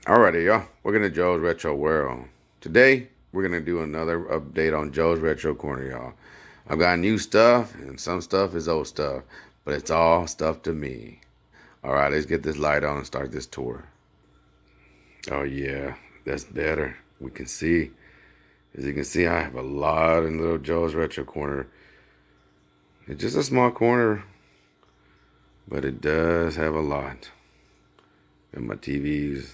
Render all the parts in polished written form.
Alrighty, y'all. Welcome to Joe's Retro World. Today, we're going to do another update on Joe's Retro Corner, y'all. I've got new stuff, and some stuff is old stuff, but it's all stuff to me. Alright, let's get this light on and start this tour. Oh, yeah, that's better. We can see. As you can see, I have a lot in little Joe's Retro Corner. It's just a small corner, but it does have a lot. And my TVs,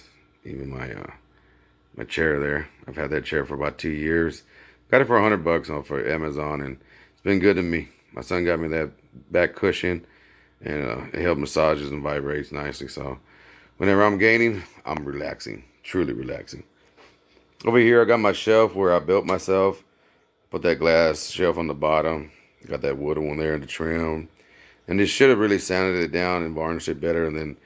even my chair there. I've had that chair for about 2 years. Got it for $100 off for Amazon, and it's been good to me. My son got me that back cushion, and it helps massages and vibrates nicely. So whenever I'm gaming, I'm relaxing, truly relaxing. Over here, I got my shelf where I built myself. Put that glass shelf on the bottom. Got that wooden one there in the trim. And this should have really sanded it down and varnished it better, and then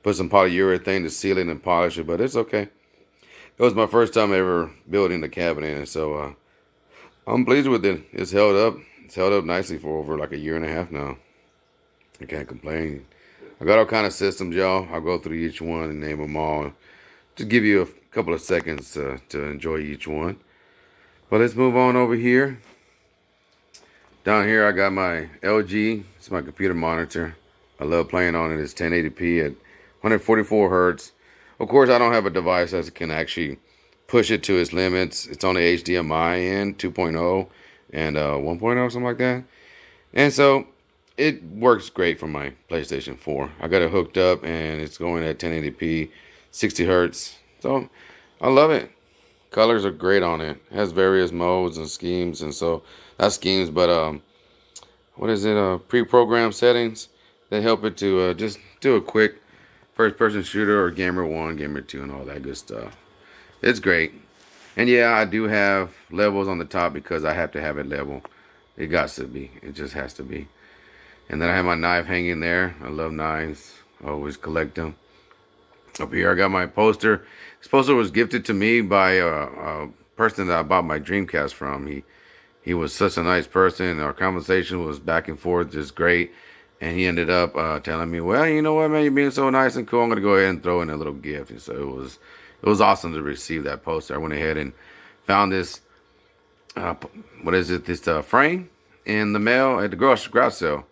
put some polyurethane to seal it and polish it, but it's okay. It was my first time ever building the cabinet, and so I'm pleased with it. It's held up. It's held up nicely for over like a year and a half now. I can't complain. I got all kind of systems, y'all. I'll go through each one and name them all. Just give you a couple of seconds to enjoy each one. But let's move on over here. Down here, I got my LG. It's my computer monitor. I love playing on it. It's 1080p at 144 hertz. Of course, I don't have a device that can actually push it to its limits. It's on the HDMI end, 2.0 and 1.0, something like that. And so it works great for my PlayStation 4. I got it hooked up and it's going at 1080p, 60 hertz. So I love it. Colors are great on it. It has various modes and schemes, and so not schemes, but what is it? Pre-programmed settings that help it to just do a quick first-person shooter or Gamer 1, Gamer 2, and all that good stuff. It's great. And yeah, I do have levels on the top because I have to have it level. It got to be. It just has to be. And then I have my knife hanging there. I love knives. I always collect them. Up here, I got my poster. This poster was gifted to me by a person that I bought my Dreamcast from. He was such a nice person. Our conversation was back and forth, just great. And he ended up telling me, "Well, you know what, man, you're being so nice and cool. I'm gonna go ahead and throw in a little gift." And so it was awesome to receive that poster. I went ahead and found this what is it? This frame in the mail at the garage sale.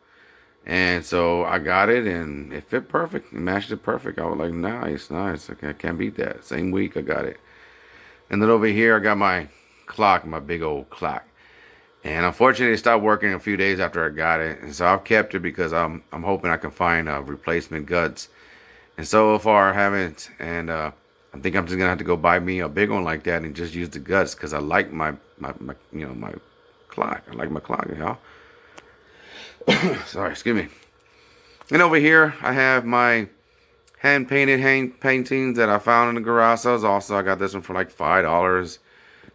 And so I got it, and it fit perfect. It matched it perfect. I was like, nice, nice. Okay, I can't beat that. Same week I got it. And then over here I got my clock, my big old clock. And unfortunately, it stopped working a few days after I got it, and so I've kept it because I'm hoping I can find replacement guts. And so far, I haven't, and I think I'm just gonna have to go buy me a big one like that and just use the guts because I like my my clock. I like my clock, y'all. Sorry, excuse me. And over here, I have my hand paintings that I found in the garage sales. Also, I got this one for like $5.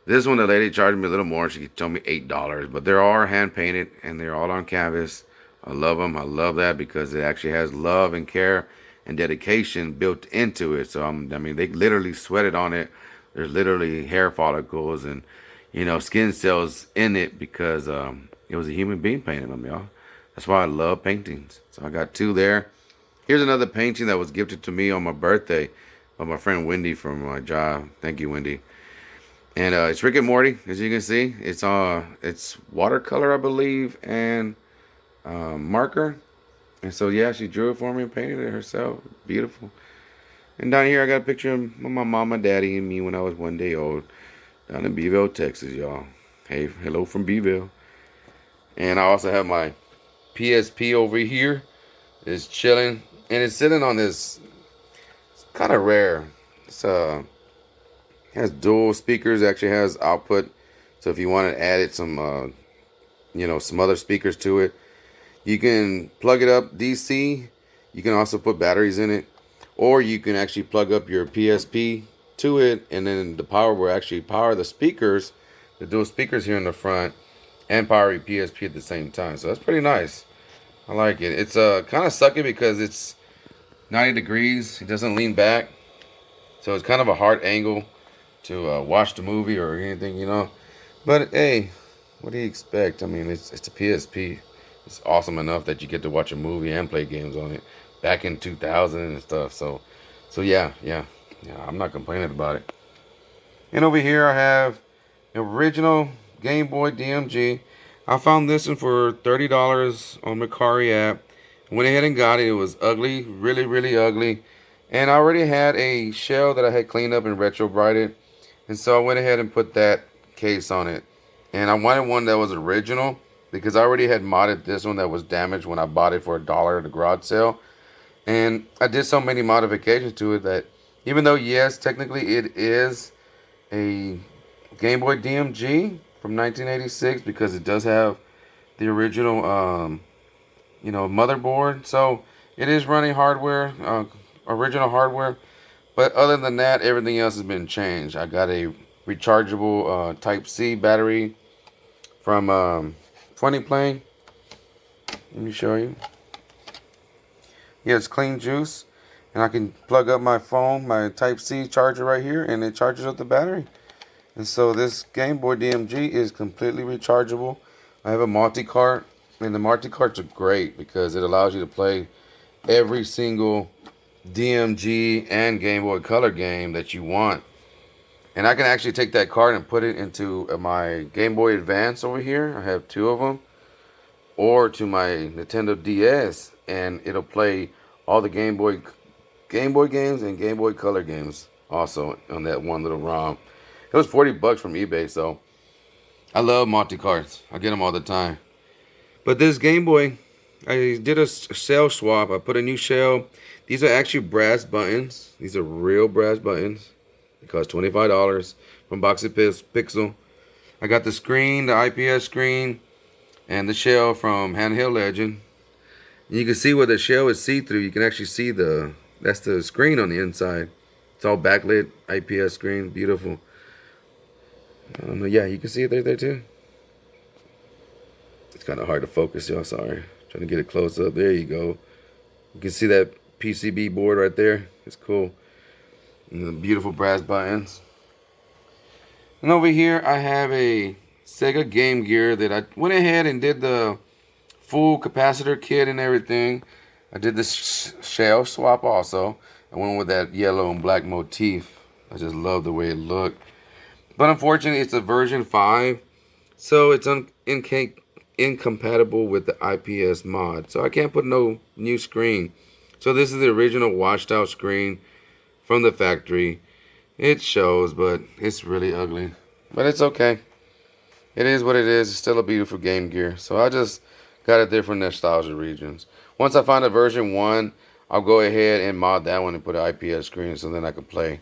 This one, the lady charged me a little more. She told me $8, but they are hand painted and they're all on canvas. I love them. I love that because it actually has love and care and dedication built into it. So I mean, they literally sweated on it. There's literally hair follicles and skin cells in it because it was a human being painting them, y'all. That's why I love paintings. So I got two there. Here's another painting that was gifted to me on my birthday by my friend Wendy from my job. Thank you, Wendy. And it's Rick and Morty, as you can see. It's watercolor, I believe, and marker. And so yeah, she drew it for me and painted it herself. Beautiful. And down here, I got a picture of my mom, my daddy, and me when I was 1 day old, down in Beeville, Texas, y'all. Hey, hello from Beeville. And I also have my PSP over here. It's chilling, and it's sitting on this. It's kind of rare. It's has dual speakers. Actually has output, so if you want to add it some some other speakers to it, you can plug it up DC. You can also put batteries in it, or you can actually plug up your PSP to it, and then the power will actually power the speakers, the dual speakers here in the front, and power your PSP at the same time. So that's pretty nice. I like it. It's kind of sucky because it's 90 degrees. It doesn't lean back, so it's kind of a hard angle to watch the movie or anything. But hey, what do you expect? I mean, it's a PSP. It's awesome enough that you get to watch a movie and play games on it back in 2000 and stuff. So yeah. Yeah, I'm not complaining about it. And over here I have the original Game Boy DMG. I found this one for $30 on Mercari app. Went ahead and got it. It was ugly, really, really ugly. And I already had a shell that I had cleaned up and retro-brighted. And so I went ahead and put that case on it. And I wanted one that was original because I already had modded this one that was damaged when I bought it for $1 at the garage sale. And I did so many modifications to it that even though, yes, technically it is a Game Boy DMG from 1986 because it does have the original, motherboard. So it is running hardware, original hardware. But other than that, everything else has been changed. I got a rechargeable Type C battery from Funny Plane. Let me show you. Yeah, it's clean juice. And I can plug up my phone, my Type C charger right here, and it charges up the battery. And so this Game Boy DMG is completely rechargeable. I have a multi-cart, and the multi-carts are great because it allows you to play every single DMG and Game Boy Color game that you want. And I can actually take that card and put it into my Game Boy Advance over here. I have two of them. Or to my Nintendo DS, and it'll play all the Game Boy games and Game Boy Color games also on that one little ROM. It was $40 from eBay, so I love multi-carts. I get them all the time. But this Game Boy, I did a shell swap. I put a new shell. These are actually brass buttons. These are real brass buttons. It cost $25 from Boxy Pixel. I got the screen, the IPS screen, and the shell from Handheld Legend. You can see where the shell is see-through. You can actually see that's the screen on the inside. It's all backlit, IPS screen, beautiful. Yeah, you can see it there too. It's kind of hard to focus, y'all. Sorry, trying to get it close up. There you go. You can see that PCB board right there. It's cool. And the beautiful brass buttons. And over here, I have a Sega Game Gear that I went ahead and did the full capacitor kit and everything. I did this shell swap also. I went with that yellow and black motif. I just love the way it looked. But unfortunately, it's a version 5. So it's incompatible with the IPS mod. So I can't put no new screen. So this is the original washed out screen from the factory. It shows, but it's really ugly. But it's okay. It is what it is. It's still a beautiful Game Gear. So I just got it there for nostalgia regions. Once I find a version 1, I'll go ahead and mod that one and put an IPS screen so then I can play.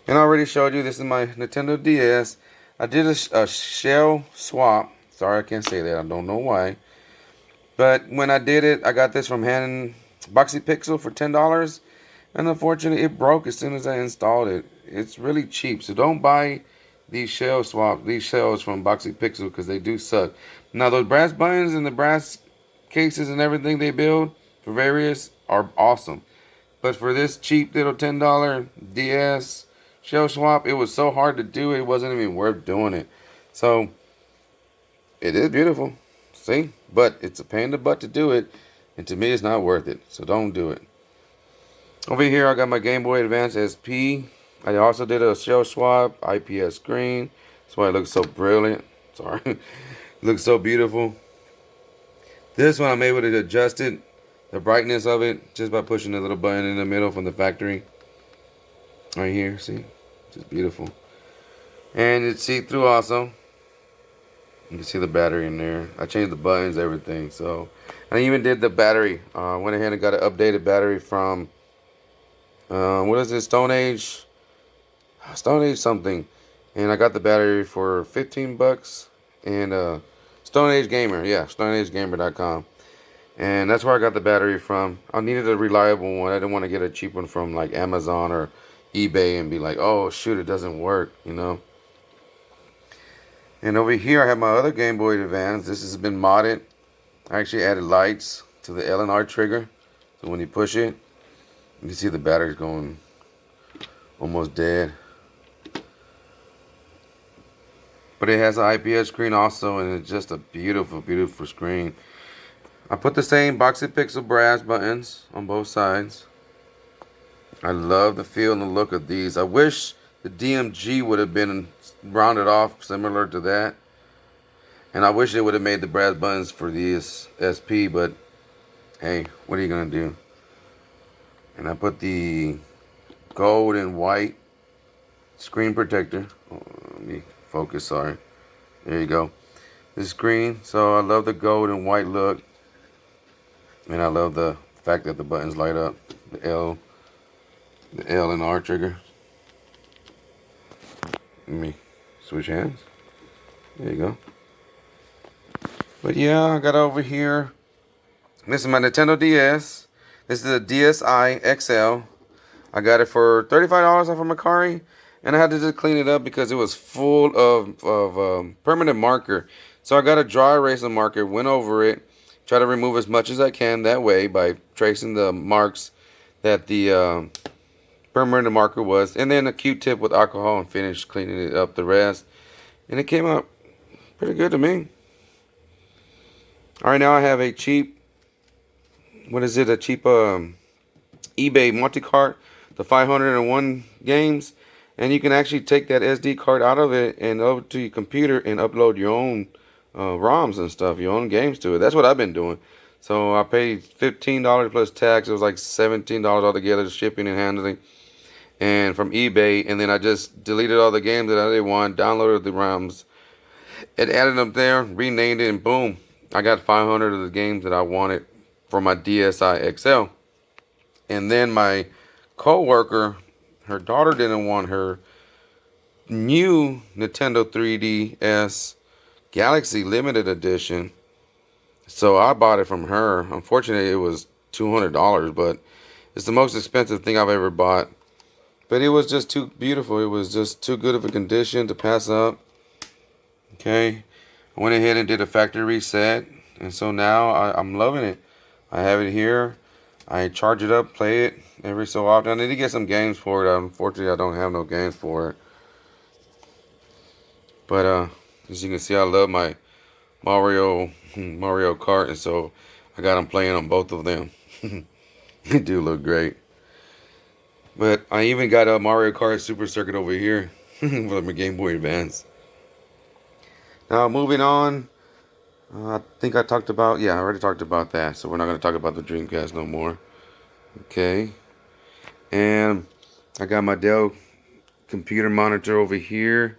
And I already showed you, this is my Nintendo DS. I did a shell swap. Sorry, I can't say that. I don't know why. But when I did it, I got this from Boxy Pixel for $10. And unfortunately, it broke as soon as I installed it. It's really cheap. So don't buy these shells from Boxy Pixel because they do suck. Now those brass buttons and the brass cases and everything they build for various are awesome. But for this cheap little $10 DS shell swap, it was so hard to do it wasn't even worth doing it. So it is beautiful. See? But it's a pain in the butt to do it. And to me it's not worth it. So don't do it. Over here I got my Game Boy Advance SP. I also did a shell swap, IPS screen. That's why it looks so brilliant. Sorry. It looks so beautiful. This one I'm able to adjust it, the brightness of it, just by pushing the little button in the middle from the factory. Right here, see? Just beautiful. And it's see-through also. You can see the battery in there. I changed the buttons, everything. So I even did the battery. Went ahead and got an updated battery from what is it? Stone Age something. And I got the battery for $15. And Stone Age Gamer, yeah, StoneAgeGamer.com. And that's where I got the battery from. I needed a reliable one. I didn't want to get a cheap one from like Amazon or eBay and be like, oh shoot, it doesn't work, you know. And over here I have my other Game Boy Advance. This has been modded. I actually added lights to the L and R trigger. So when you push it, you can see the battery's going almost dead. But it has an IPS screen also, and it's just a beautiful, beautiful screen. I put the same Boxy Pixel brass buttons on both sides. I love the feel and the look of these. I wish the DMG would have been rounded off similar to that. And I wish they would have made the brass buttons for these SP, but hey, what are you going to do? And I put the gold and white screen protector. Oh, let me focus, sorry. There you go. The screen. So I love the gold and white look. And I love the fact that the buttons light up. The L and R trigger. Let me switch hands. There you go. But yeah, I got over here. This is my Nintendo DS. This is a DSi XL. I got it for $35 off of Mercari. And I had to just clean it up because it was full of permanent marker. So I got a dry erasing marker, went over it, try to remove as much as I can that way by tracing the marks that the permanent marker was. And then a Q-tip with alcohol and finished cleaning it up the rest. And it came out pretty good to me. Alright, now I have a cheap, a cheap eBay multi-cart, the 501 games. And you can actually take that SD card out of it and over to your computer and upload your own ROMs and stuff, your own games to it. That's what I've been doing. So I paid $15 plus tax. It was like $17 altogether, shipping and handling. And from eBay, and then I just deleted all the games that I didn't want, downloaded the ROMs, and added them there, renamed it, and boom, I got 500 of the games that I wanted for my DSi XL. And then my co-worker, her daughter didn't want her new Nintendo 3DS Galaxy Limited Edition. So I bought it from her. Unfortunately, it was $200, but it's the most expensive thing I've ever bought. But it was just too beautiful. It was just too good of a condition to pass up. Okay. I went ahead and did a factory reset. And so now I'm loving it. I have it here. I charge it up, play it every so often. I need to get some games for it. Unfortunately, I don't have no games for it. But as you can see, I love my Mario Kart, and so I got them playing on both of them. They do look great. But I even got a Mario Kart Super Circuit over here for my Game Boy Advance. Now moving on. I think I talked about, I already talked about that, so we're not going to talk about the Dreamcast no more. Okay. And I got my Dell computer monitor over here.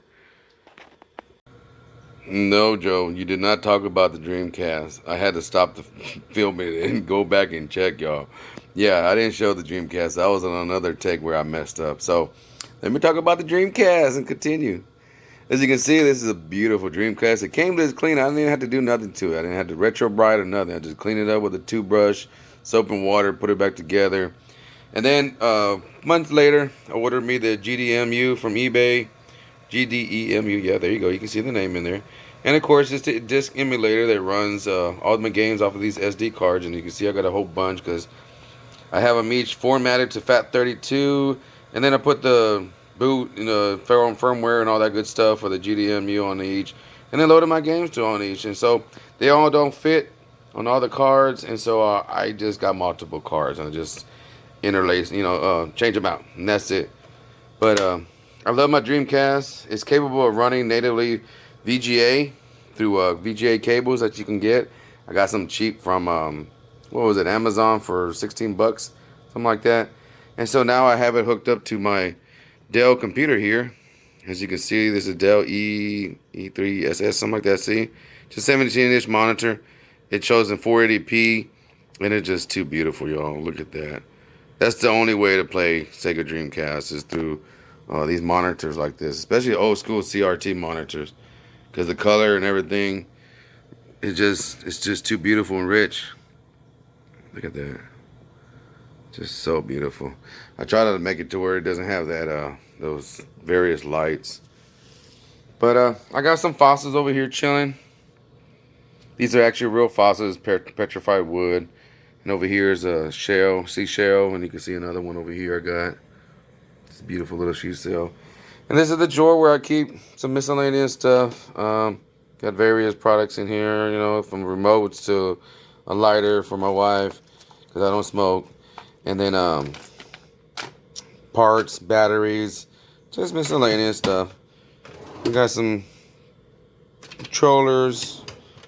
No, Joe, you did not talk about the Dreamcast. I had to stop the filming and go back and check, y'all. Yeah, I didn't show the Dreamcast. I was on another take where I messed up. So let me talk about the Dreamcast and continue. As you can see, this is a beautiful Dreamcast. It came this clean. I didn't even have to do nothing to it. I didn't have to retro bright or nothing. I just cleaned it up with a toothbrush, soap and water, put it back together. And then months later, I ordered me the GDEMU from eBay. GDEMU, yeah, there you go. You can see the name in there. And of course, it's a disc emulator that runs all my games off of these SD cards. And you can see I got a whole bunch because I have them each formatted to FAT32. And then I put the boot, firmware and all that good stuff for the GDEMU on each. And then loaded my games to on each. And so they all don't fit on all the cards. And so I just got multiple cards. And I just interlace, change them out. And that's it. But I love my Dreamcast. It's capable of running natively VGA through VGA cables that you can get. I got some cheap from Amazon for $16, something like that. And so now I have it hooked up to my Dell computer here. As you can see, this is Dell E3SS, something like that. See, it's a 17-inch monitor. It shows in 480p, and it's just too beautiful, y'all. Look at that. That's the only way to play Sega Dreamcast is through these monitors like this, especially old school CRT monitors, because the color and everything, it's just too beautiful and rich. Look at that, just so beautiful. I try to make it to where it doesn't have that those various lights, but I got some fossils over here chilling. These are actually real fossils, petrified wood, and over here is a seashell, and you can see another one over here I got. It's a beautiful little seashell. And this is the drawer where I keep some miscellaneous stuff. Got various products in here, from remotes to a lighter for my wife, because I don't smoke. And then parts, batteries, just miscellaneous stuff. We got some controllers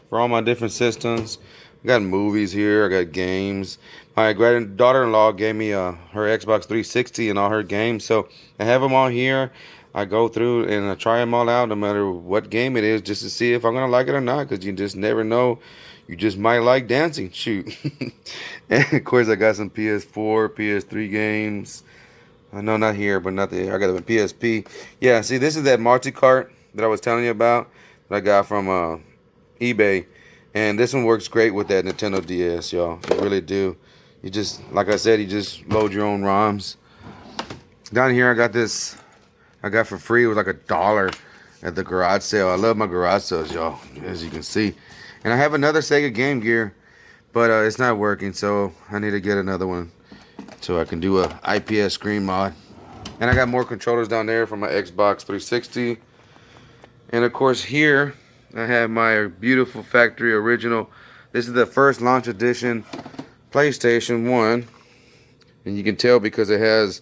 for all my different systems. I got movies here. I got games. My daughter-in-law gave me her Xbox 360 and all her games, so I have them all here. I go through and I try them all out, no matter what game it is, just to see if I'm gonna like it or not. Cause you just never know. You just might like dancing. Shoot. And of course, I got some PS4, PS3 games. No, not here, but not there. I got a PSP. Yeah, see, this is that multi-cart that I was telling you about that I got from eBay. And this one works great with that Nintendo DS, y'all. It really do. You just, like I said, you just load your own ROMs. Down here, I got this. I got for free. It was like $1 at the garage sale. I love my garage sales, y'all, as you can see. And I have another Sega Game Gear, but it's not working, so I need to get another one so I can do a IPS screen mod. And I got more controllers down there for my Xbox 360. And of course here I have my beautiful factory original. This is the first launch edition PlayStation 1. And you can tell because it has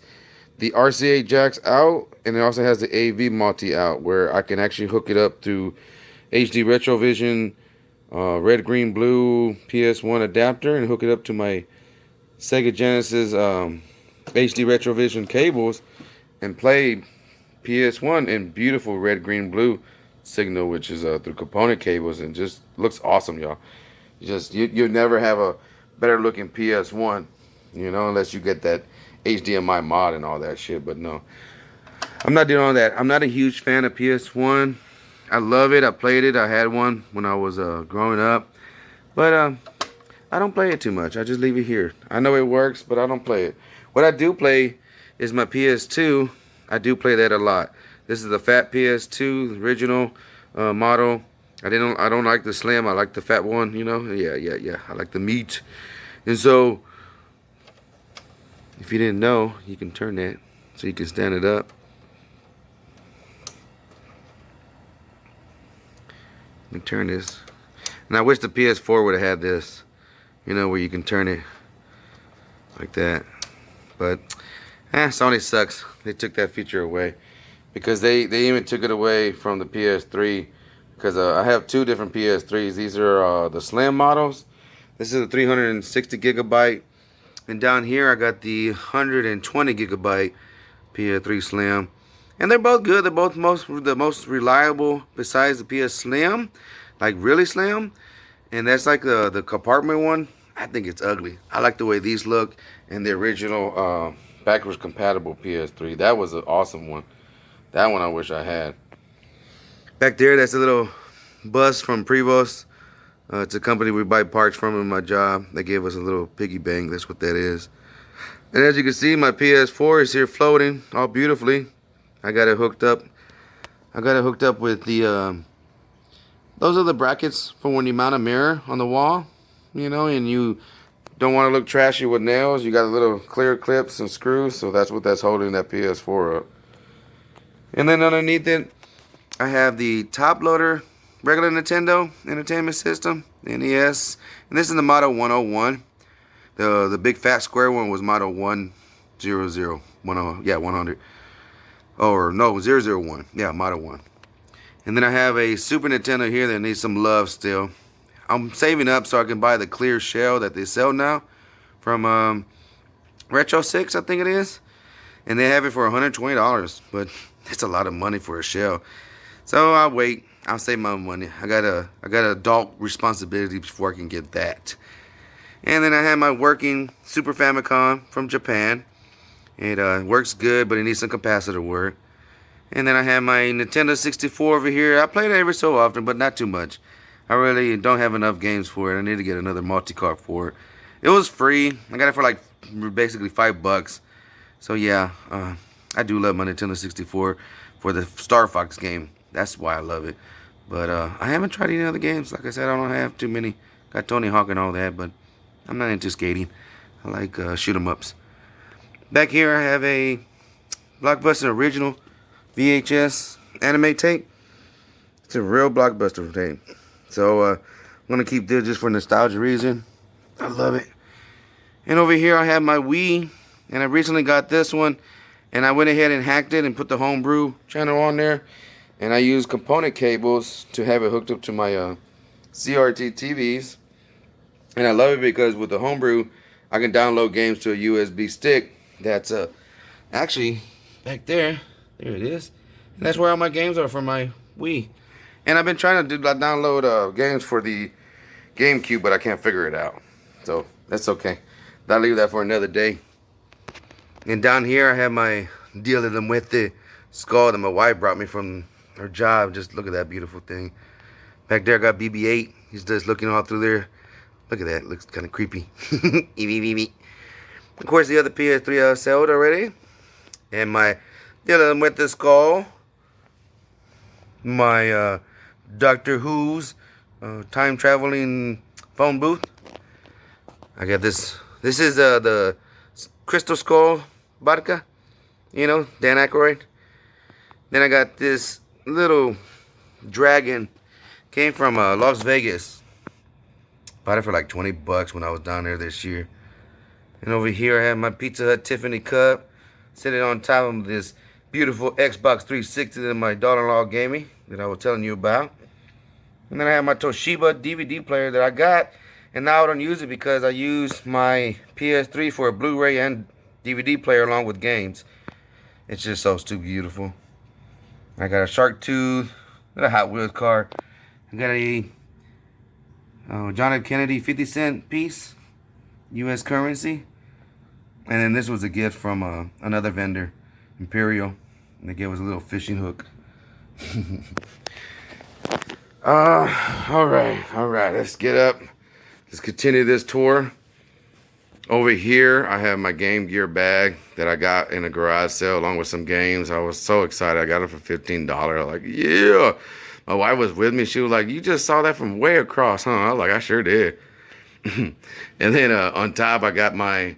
the RCA jacks out, and it also has the AV multi out, where I can actually hook it up through HD Retrovision red, green, blue PS1 adapter and hook it up to my Sega Genesis HD Retrovision cables and play PS1 in beautiful red, green, blue signal, which is through component cables, and just looks awesome, y'all. You'll never have a better looking PS1, you know, unless you get that HDMI mod and all that shit. But no, I'm not doing all that. I'm not a huge fan of PS1. I love it. I played it. I had one when I was growing up, but I don't play it too much. I just leave it here. I know it works, but I don't play it. What I do play is my PS2. I do play that a lot. This is the fat PS2 original model. I don't like the slim. I like the fat one. You know. Yeah. I like the meat. And so, if you didn't know, you can turn that so you can stand it up. You can turn this. And I wish the PS4 would have had this, you know, where you can turn it like that. But Sony sucks. They took that feature away because they even took it away from the PS3. Because I have two different PS3s. These are the slim models. This is a 360 gigabyte, and down here I got the 120 gigabyte PS3 Slim. And they're both good. They're both the most reliable besides the PS Slim, like really slim. And that's like the compartment one. I think it's ugly. I like the way these look, and the original backwards compatible PS3. That was an awesome one. That one I wish I had. Back there, that's a little bus from Prevost. It's a company we buy parts from in my job. They gave us a little piggy bank. That's what that is. And as you can see, my PS4 is here floating all beautifully. I got it hooked up. I got it hooked up with the those are the brackets for when you mount a mirror on the wall, you know, and you don't want to look trashy with nails. You got a little clear clips and screws, so that's what that's holding that PS4 up. And then underneath it, I have the top loader regular Nintendo Entertainment System, NES, and this is the Model 101. The big fat square one was Model 100, 100. Or no, 001. Yeah, Model 1. And then I have a Super Nintendo here that needs some love still. I'm saving up so I can buy the clear shell that they sell now from Retro 6, I think it is. And they have it for $120, but it's a lot of money for a shell. So I'll wait. I'll save my money. I got adult responsibility before I can get that. And then I have my working Super Famicom from Japan. It works good, but it needs some capacitor work. And then I have my Nintendo 64 over here. I play it every so often, but not too much. I really don't have enough games for it. I need to get another multi-card for it. It was free. I got it for like basically $5. So yeah, I do love my Nintendo 64 for the Star Fox game. That's why I love it. But I haven't tried any other games. Like I said, I don't have too many. Got Tony Hawk and all that, but I'm not into skating. I like shoot 'em ups. Back here I have a Blockbuster original VHS anime tape. It's a real Blockbuster tape. So I'm going to keep this just for nostalgia reason. I love it. And over here I have my Wii. And I recently got this one. And I went ahead and hacked it and put the homebrew channel on there. And I used component cables to have it hooked up to my CRT TVs. And I love it because with the homebrew, I can download games to a USB stick. That's actually back there. There it is. And that's where all my games are for my Wii. And I've been trying to download games for the GameCube, but I can't figure it out. So that's okay. I'll leave that for another day. And down here I have my Dia de la Muerte skull that my wife brought me from her job. Just look at that beautiful thing. Back there I got BB-8. He's just looking all through there. Look at that. Looks kind of creepy. Of course, the other PS3 I sold already. And my Dia de la Muerte skull. My Doctor Who's time-traveling phone booth. I got this. This is the Crystal Skull vodka. You know, Dan Aykroyd. Then I got this little dragon. Came from Las Vegas. Bought it for like 20 bucks when I was down there this year. And over here I have my Pizza Hut Tiffany cup. Sitting on top of this beautiful Xbox 360 that my daughter-in-law gave me. That I was telling you about. And then I have my Toshiba DVD player that I got. And now I don't use it because I use my PS3 for a Blu-ray and DVD player along with games. It's just so too beautiful. I got a Shark Tooth, a Hot Wheels car. I got a John F. Kennedy 50-cent piece, U.S. currency. And then this was a gift from another vendor, Imperial. And they gave us a little fishing hook. Alright, let's get up. Let's continue this tour. Over here, I have my Game Gear bag that I got in a garage sale along with some games. I was so excited. I got it for $15. Like, yeah. My wife was with me. She was like, you just saw that from way across, huh? I was like, I sure did. And then on top, I got my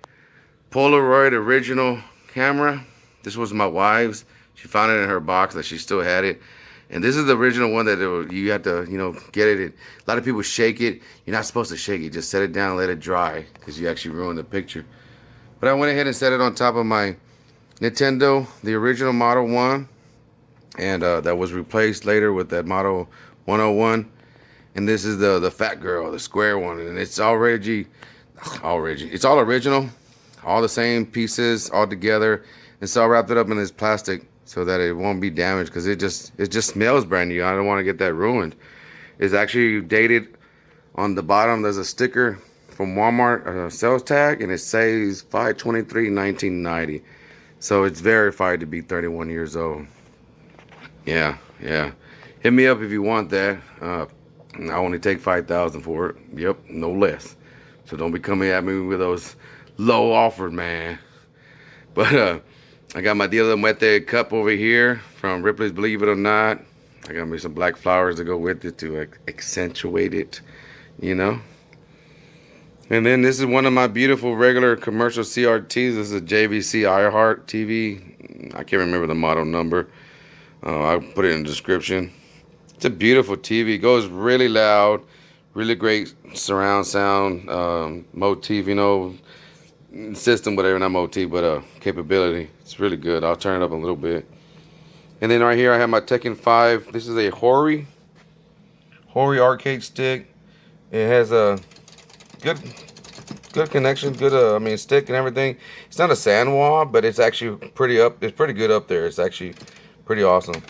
Polaroid original camera. This was my wife's. She found it in her box that she still had it. And this is the original one that you have to, get it. A lot of people shake it. You're not supposed to shake it. Just set it down and let it dry because you actually ruin the picture. But I went ahead and set it on top of my Nintendo, the original Model 1. And that was replaced later with that Model 101. And this is the Fat Girl, the square one. And it's it's all original. All the same pieces all together. And so I wrapped it up in this plastic so that it won't be damaged because it just smells brand new. I don't want to get that ruined. It's actually dated on the bottom. There's a sticker from Walmart, sales tag, and it says 5/23/1990. So it's verified to be 31 years old. Yeah. Hit me up if you want that. I only take $5,000 for it. Yep, no less. So don't be coming at me with those low offers, man. But I got my Dia de la Muerte cup over here from Ripley's Believe It or Not. I got me some black flowers to go with it to accentuate it, And then this is one of my beautiful regular commercial CRTs. This is a JVC iHeart TV. I can't remember the model number. I'll put it in the description. It's a beautiful TV. It goes really loud. Really great surround sound motif, system, whatever, not motif, but capability. It's really good. I'll turn it up a little bit. And then right here I have my Tekken 5. This is a Hori arcade stick. It has a good connection, good stick and everything. It's not a sand wall, but it's actually it's pretty good up there. It's actually pretty awesome.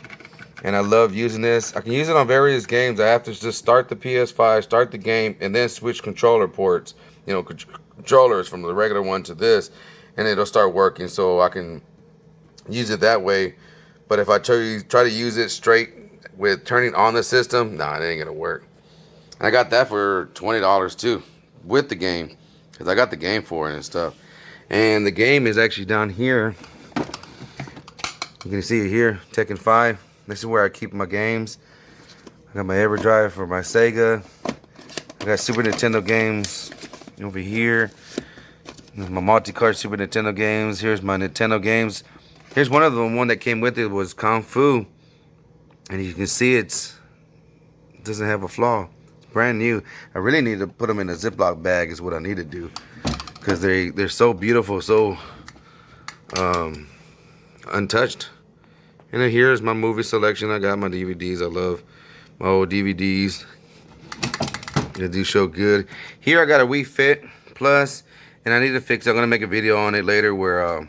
And I love using this. I can use it on various games. I have to just start the PS5, start the game, and then switch controller ports. Controllers from the regular one to this, and it'll start working. So I can use it that way. But if I try to use it straight with turning on the system, nah, it ain't gonna work. And I got that for $20 too, with the game, because I got the game for it and stuff. And the game is actually down here. You can see it here, Tekken 5. This is where I keep my games. I got my EverDrive for my Sega. I got Super Nintendo games over here. There's my multi-card Super Nintendo games. Here's my Nintendo games. Here's one of them. One that came with it was Kung Fu. And you can see it doesn't have a flaw. It's brand new. I really need to put them in a Ziploc bag is what I need to do. Because they're so beautiful, so untouched. And then here's my movie selection. I got my DVDs. I love my old DVDs. They do show good. Here I got a Wii Fit Plus, and I need to fix it. I'm going to make a video on it later where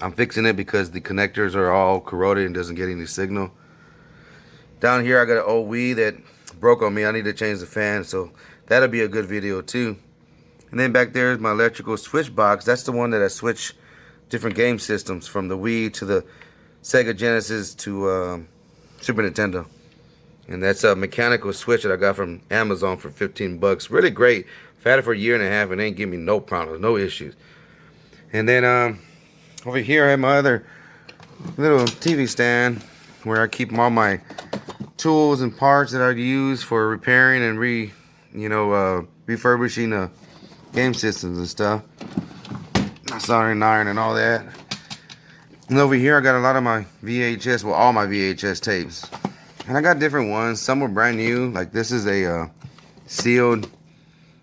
I'm fixing it because the connectors are all corroded and doesn't get any signal. Down here I got an old Wii that broke on me. I need to change the fan, so that'll be a good video too. And then back there is my electrical switch box. That's the one that I switch different game systems from the Wii to the Sega Genesis to Super Nintendo. And that's a mechanical switch that I got from Amazon for 15 bucks. Really great. I've had it for a year and a half and it ain't give me no problems, no issues. And then over here I have my other little TV stand where I keep all my tools and parts that I use for repairing and refurbishing game systems and stuff. My soldering iron and all that. And over here I got a lot of my VHS, well, all my VHS tapes. And I got different ones. Some were brand new. Like this is a sealed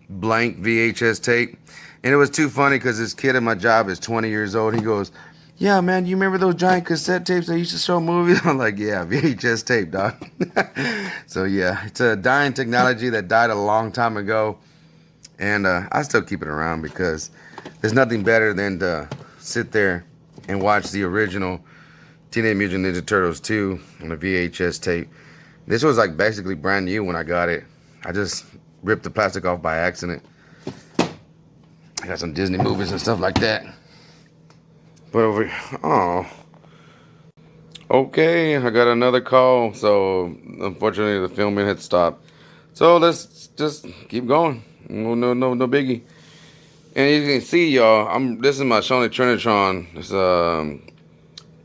blank VHS tape. And it was too funny because this kid at my job is 20 years old. He goes, "Yeah, man, you remember those giant cassette tapes that used to show movies?" I'm like, "Yeah, VHS tape, dog." So yeah, it's a dying technology that died a long time ago. And I still keep it around because there's nothing better than to sit there and watch the original Teenage Mutant Ninja Turtles 2 on a VHS tape. This was like basically brand new when I got it. I just ripped the plastic off by accident. I got some Disney movies and stuff like that. But over, oh, okay, I got another call. So unfortunately the filming had stopped. So let's just keep going. No biggie. And you can see, y'all, this is my Sony Trinitron. It's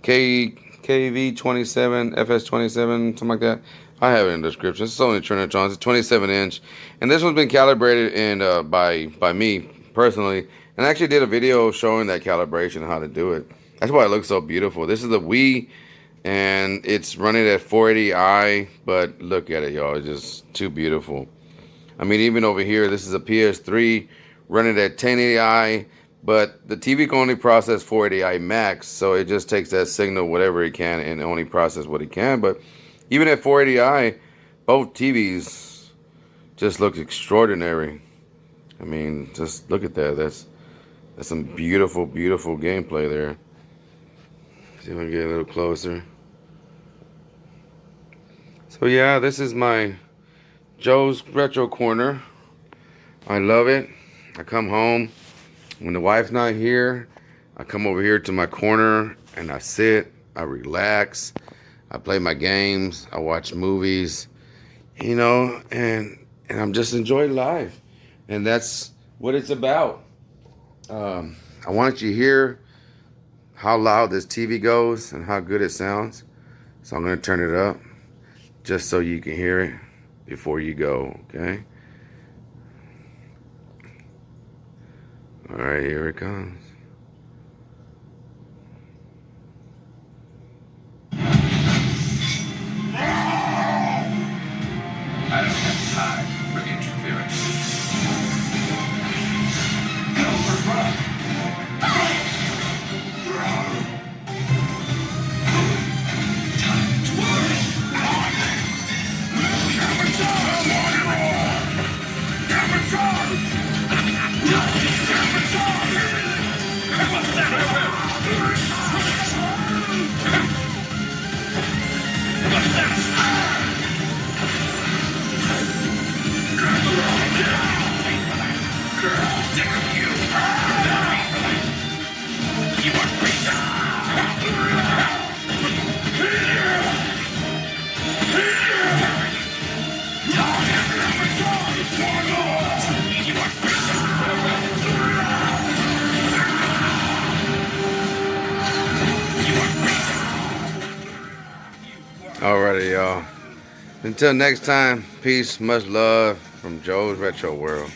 KV27, FS27, something like that. I have it in the description. It's Sony Trinitron. It's a 27-inch, and this one's been calibrated and by me personally. And I actually did a video showing that calibration, how to do it. That's why it looks so beautiful. This is the Wii, and it's running at 480i. But look at it, y'all. It's just too beautiful. I mean, even over here, this is a PS3 running at 1080i. But the TV can only process 480i max, so it just takes that signal, whatever it can, and only process what it can. But even at 480i, both TVs just look extraordinary. I mean, just look at that. That's some beautiful, beautiful gameplay there. See if I can get a little closer. So yeah, this is my Joe's Retro Corner. I love it. I come home. When the wife's not here, I come over here to my corner and I sit, I relax, I play my games, I watch movies, and I'm just enjoying life. And that's what it's about. I want you to hear how loud this TV goes and how good it sounds. So I'm going to turn it up just so you can hear it before you go, okay? All right, here it comes. I don't have time for interference. Time to work. Alrighty, y'all. Until next time, peace, much love from Joe's Retro World.